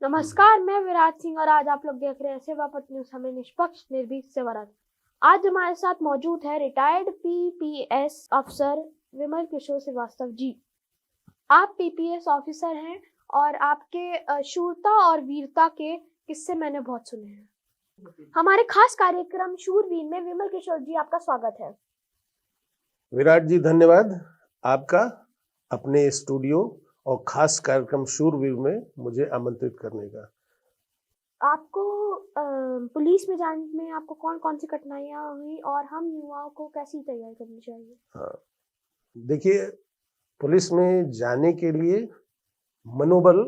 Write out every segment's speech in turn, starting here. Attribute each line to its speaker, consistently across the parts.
Speaker 1: नमस्कार, मैं विराज सिंह और आज आप लोग देख रहे हैं सेवापत न्यूज, हमें निष्पक्ष निर्भीक सेवारत। आज हमारे साथ मौजूद है रिटायर्ड पीपीएस अफसर विमल किशोर श्रीवास्तव जी। आप पीपीएस ऑफिसर हैं और आपके शूरता और वीरता के किस्से मैंने बहुत सुने हैं। हमारे खास कार्यक्रम शूरवीर में विमल किशोर जी आपका स्वागत है।
Speaker 2: विराट जी, धन्यवाद आपका अपने स्टूडियो और खास कार्यक्रम शूरवीर में मुझे आमंत्रित करने का।
Speaker 1: आपको पुलिस में जाने में आपको कौन कौन सी कठिनाइयां हुई और हम युवाओं को कैसी तैयारी करनी चाहिए?
Speaker 2: हाँ, देखिए, पुलिस में जाने के लिए मनोबल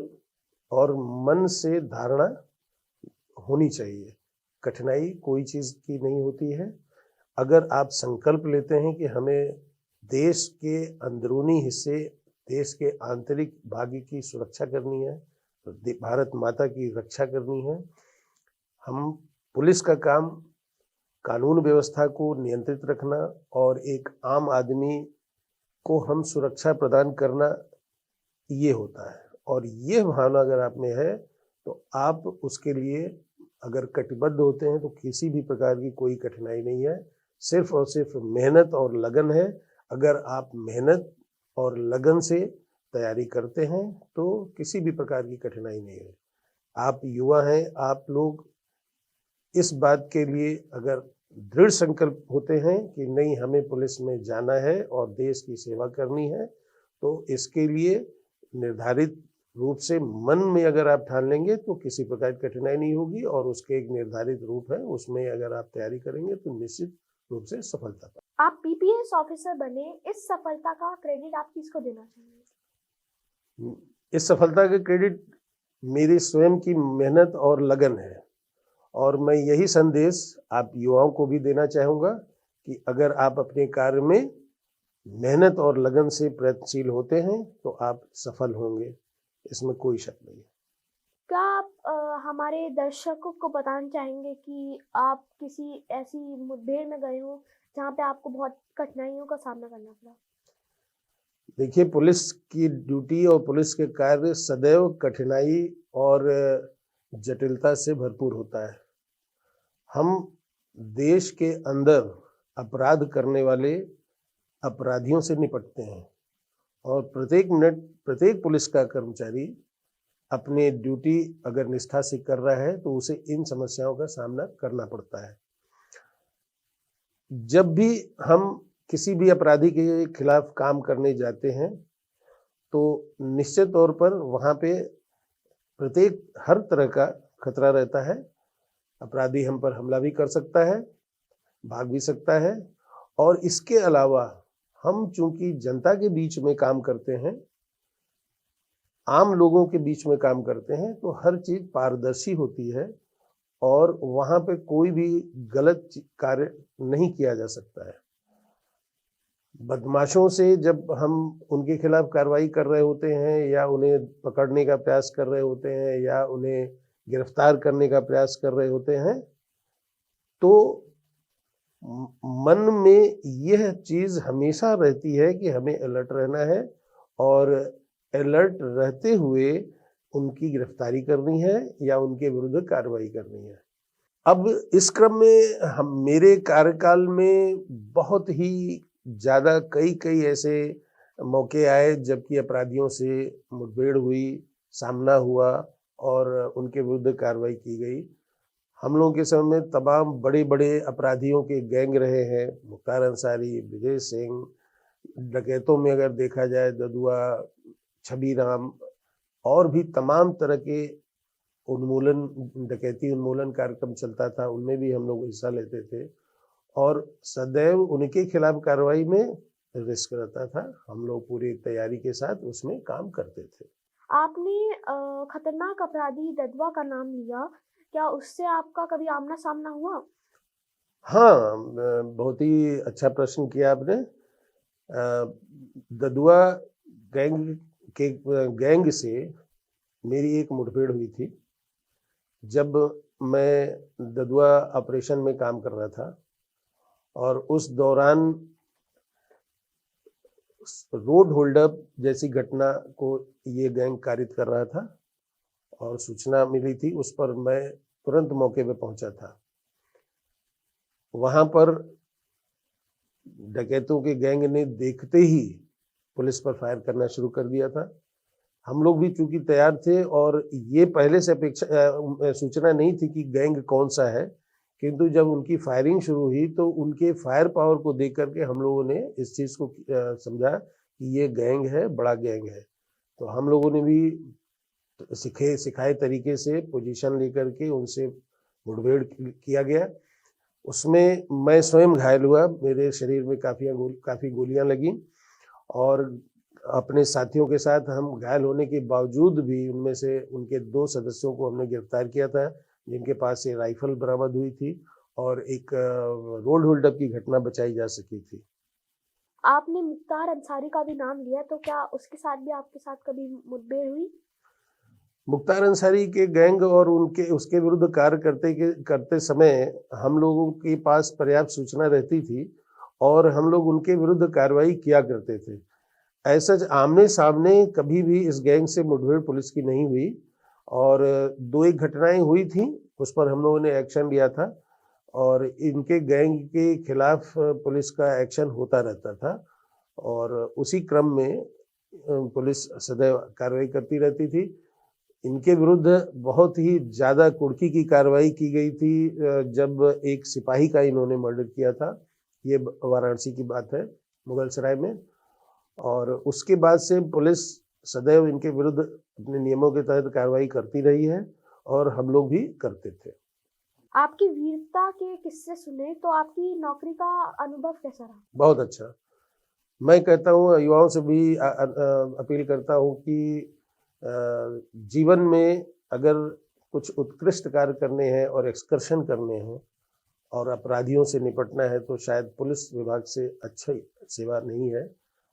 Speaker 2: और मन से धारणा होनी चाहिए। कठिनाई कोई चीज की नहीं होती है। अगर आप संकल्प लेते हैं कि हमें देश के अंदरूनी हिस्से, देश के आंतरिक भाग्य की सुरक्षा करनी है, भारत माता की रक्षा करनी है, हम पुलिस का काम कानून व्यवस्था को नियंत्रित रखना और एक आम आदमी को हम सुरक्षा प्रदान करना, ये होता है। और ये भावना अगर आप में है तो आप उसके लिए अगर कटिबद्ध होते हैं तो किसी भी प्रकार की कोई कठिनाई नहीं है। सिर्फ और सिर्फ मेहनत और लगन है। अगर आप मेहनत और लगन से तैयारी करते हैं तो किसी भी प्रकार की कठिनाई नहीं है। आप युवा हैं, आप लोग इस बात के लिए अगर दृढ़ संकल्प होते हैं कि नहीं, हमें पुलिस में जाना है और देश की सेवा करनी है, तो इसके लिए निर्धारित रूप से मन में अगर आप ठान लेंगे तो किसी प्रकार की कठिनाई नहीं होगी और उसके एक निर्धारित रूप है, उसमें अगर आप तैयारी करेंगे तो निश्चित रूप से सफलता पाएंगे।
Speaker 1: आप पीपीएस ऑफिसर बने, इस सफलता का क्रेडिट आप किसको देना चाहेंगे?
Speaker 2: इस सफलता का क्रेडिट मेरी स्वयं की मेहनत और लगन है और मैं यही संदेश आप युवाओं को भी देना चाहूँगा कि अगर आप अपने कार्य में मेहनत और लगन से प्रयत्नशील होते हैं तो आप सफल होंगे, इसमें कोई शक नहीं है।
Speaker 1: क्या आप हमारे दर्शकों को बताना चाहेंगे कि आप किसी ऐसी मुठभेड़ में गए हो जहाँ पे आपको बहुत कठिनाइयों का सामना करना पड़ा?
Speaker 2: देखिए, पुलिस की ड्यूटी और पुलिस के कार्य सदैव कठिनाई और जटिलता से भरपूर होता है। हम देश के अंदर अपराध करने वाले अपराधियों से निपटते हैं और प्रत्येक मिनट प्रत्येक पुलिस का कर्मचारी अपने ड्यूटी अगर निष्ठा से कर रहा है तो उसे इन समस्याओं का सामना करना पड़ता है। जब भी हम किसी भी अपराधी के खिलाफ काम करने जाते हैं तो निश्चित तौर पर वहाँ पे प्रत्येक हर तरह का खतरा रहता है। अपराधी हम पर हमला भी कर सकता है, भाग भी सकता है और इसके अलावा हम चूंकि जनता के बीच में काम करते हैं, आम लोगों के बीच में काम करते हैं, तो हर चीज पारदर्शी होती है और वहां पे कोई भी गलत कार्य नहीं किया जा सकता है। बदमाशों से जब हम उनके खिलाफ कार्रवाई कर रहे होते हैं या उन्हें पकड़ने का प्रयास कर रहे होते हैं या उन्हें गिरफ्तार करने का प्रयास कर रहे होते हैं तो मन में यह चीज हमेशा रहती है कि हमें अलर्ट रहना है और अलर्ट रहते हुए उनकी गिरफ्तारी करनी है या उनके विरुद्ध कार्रवाई करनी है। अब इस क्रम में हम मेरे कार्यकाल में बहुत ही ज्यादा कई ऐसे मौके आए जबकि अपराधियों से मुठभेड़ हुई, सामना हुआ और उनके विरुद्ध कार्रवाई की गई। हम लोगों के समय में तमाम बड़े बड़े अपराधियों के गैंग रहे हैं, मुख्तार अंसारी, विजय सिंह। डकैतों में अगर देखा जाए ददुआ, छबी राम और भी तमाम तरह के उन्मूलन, डकैती उन्मूलन कार्यक्रम चलता था, उनमें भी हम लोग हिस्सा लेते थे और सदैव उनके खिलाफ कार्रवाई में रिस्क रहता था। हम लोग पूरी तैयारी के साथ उसमें काम करते थे।
Speaker 1: आपने खतरनाक अपराधी ददुआ का नाम लिया, क्या उससे आपका कभी आमना सामना हुआ?
Speaker 2: हाँ, बहुत ही अच्छा प्रश्न किया आपने। ददुआ गैंग से मेरी एक मुठभेड़ हुई थी जब मैं ददुआ ऑपरेशन में काम कर रहा था और उस दौरान रोड होल्डअप जैसी घटना को ये गैंग कारित कर रहा था और सूचना मिली थी, उस पर मैं तुरंत मौके पे पहुंचा था। वहां पर डकैतों के गैंग ने देखते ही पुलिस पर फायर करना शुरू कर दिया था। हम लोग भी चूंकि तैयार थे और ये पहले से सूचना नहीं थी कि गैंग कौन सा है, किंतु जब उनकी फायरिंग शुरू हुई तो उनके फायर पावर को देख करके हम लोगों ने इस चीज़ को समझा कि ये गैंग है, बड़ा गैंग है। तो हम लोगों ने भी सिखाए तरीके से पोजीशन लेकर के उनसे मुठभेड़ किया गया। उसमें मैं स्वयं घायल हुआ, मेरे शरीर में काफ़ी गोलियां लगी और अपने साथियों के साथ हम घायल होने के बावजूद भी उनमें से उनके 2 सदस्यों को हमने गिरफ्तार किया था, जिनके पास से राइफल बरामद हुई थी और एक रोड होल्ड अप की घटना बचाई जा सकी थी।
Speaker 1: आपने मुख्तार अंसारी का भी नाम लिया, तो क्या उसके साथ भी आपके साथ कभी मुठभेड़ हुई?
Speaker 2: मुख्तार अंसारी के गैंग और उसके विरुद्ध कार्य करते समय हम लोगों के पास पर्याप्त सूचना रहती थी और हम लोग उनके विरुद्ध कार्रवाई किया करते थे। ऐसा आमने सामने कभी भी इस गैंग से मुठभेड़ पुलिस की नहीं हुई और 2-1 घटनाएं हुई थी, उस पर हम लोगों ने एक्शन लिया था और इनके गैंग के खिलाफ पुलिस का एक्शन होता रहता था और उसी क्रम में पुलिस सदैव कार्रवाई करती रहती थी। इनके विरुद्ध बहुत ही ज़्यादा कुर्की की कार्रवाई की गई थी जब एक सिपाही का इन्होंने मर्डर किया था। ये वाराणसी की बात है, मुगल सराय में। और उसके बाद से पुलिस सदैव इनके विरुद्ध अपने नियमों के तहत कार्रवाई करती रही है और हम लोग भी करते थे।
Speaker 1: आपकी वीरता के किस्से सुने तो आपकी नौकरी का अनुभव कैसा रहा?
Speaker 2: बहुत अच्छा। मैं कहता हूँ, युवाओं से भी अपील करता हूँ कि जीवन में अगर कुछ उत्कृष्ट कार्य करने हैं और एक्सकर्शन करने हैं और अपराधियों से निपटना है तो शायद पुलिस विभाग से अच्छी सेवा नहीं है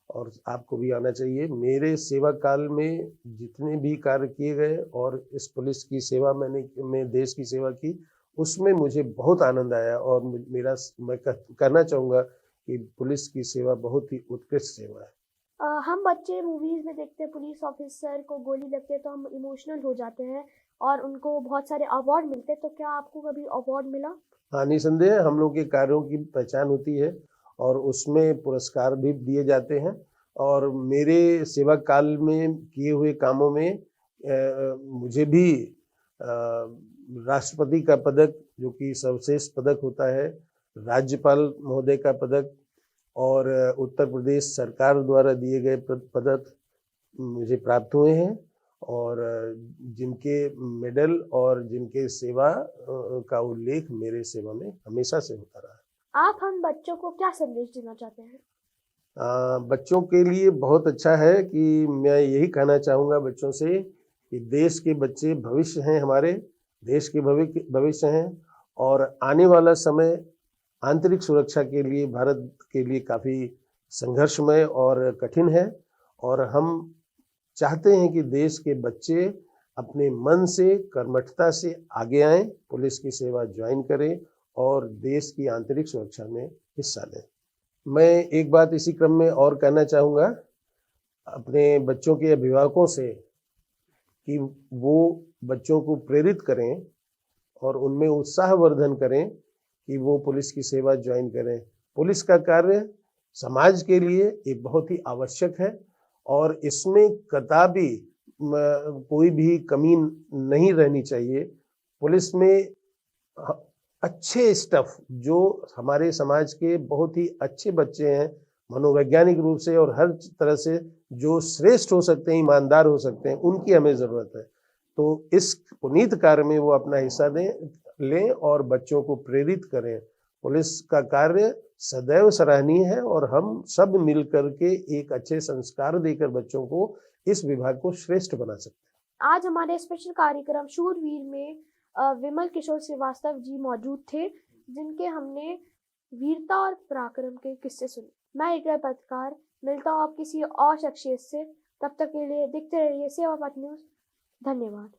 Speaker 2: और आपको भी आना चाहिए। मेरे सेवा काल में जितने भी कार्य किए गए और इस पुलिस की सेवा मैं देश की सेवा की, उसमें मुझे बहुत आनंद आया और मैं कहना चाहूँगा कि पुलिस की सेवा बहुत ही उत्कृष्ट सेवा है।
Speaker 1: हम बच्चे मूवीज में देखते हैं पुलिस ऑफिसर को गोली लगती है तो हम इमोशनल हो जाते हैं और उनको बहुत सारे अवार्ड मिलते हैं, तो क्या आपको कभी अवार्ड मिला?
Speaker 2: हाँ, निसंदेह हम लोग के कार्यों की पहचान होती है और उसमें पुरस्कार भी दिए जाते हैं और मेरे सेवा काल में किए हुए कामों में मुझे भी राष्ट्रपति का पदक, जो कि सर्वश्रेष्ठ पदक होता है, राज्यपाल महोदय का पदक और उत्तर प्रदेश सरकार द्वारा दिए गए पदक मुझे प्राप्त हुए हैं और जिनके मेडल और जिनके सेवा का उल्लेख मेरे सेवा में हमेशा से होता रहा है।
Speaker 1: आप हम बच्चों को क्या संदेश देना चाहते हैं?
Speaker 2: बच्चों के लिए बहुत अच्छा है कि मैं यही कहना चाहूँगा बच्चों से कि देश के बच्चे भविष्य हैं, हमारे देश के भविष्य हैं और आने वाला समय आंतरिक सुरक्षा के लिए भारत के लिए काफ़ी संघर्षमय और कठिन है और हम चाहते हैं कि देश के बच्चे अपने मन से, कर्मठता से आगे आएं, पुलिस की सेवा ज्वाइन करें और देश की आंतरिक सुरक्षा में हिस्सा लें। मैं एक बात इसी क्रम में और कहना चाहूँगा अपने बच्चों के अभिभावकों से कि वो बच्चों को प्रेरित करें और उनमें उत्साहवर्धन करें कि वो पुलिस की सेवा ज्वाइन करें। पुलिस का कार्य समाज के लिए एक बहुत ही आवश्यक है और इसमें कदापि कोई भी कमी नहीं रहनी चाहिए। पुलिस में अच्छे स्टफ, जो हमारे समाज के बहुत ही अच्छे बच्चे हैं, मनोवैज्ञानिक रूप से और हर तरह से जो श्रेष्ठ हो सकते हैं, ईमानदार हो सकते हैं, उनकी हमें ज़रूरत है। तो इस पुनीत कार्य में वो अपना हिस्सा लें और बच्चों को प्रेरित करें। पुलिस का कार्य सदैव सराहनीय है और हम सब मिल करके एक अच्छे संस्कार देकर बच्चों को इस विभाग को श्रेष्ठ बना सकते हैं।
Speaker 1: आज हमारे स्पेशल कार्यक्रम शूरवीर में विमल किशोर श्रीवास्तव जी मौजूद थे, जिनके हमने वीरता और पराक्रम के किस्से सुने। मैं एक पत्रकार, मिलता हूँ आप किसी और शख्सियत से। तब तक के लिए देखते रहिए सेवा पथ न्यूज़। धन्यवाद।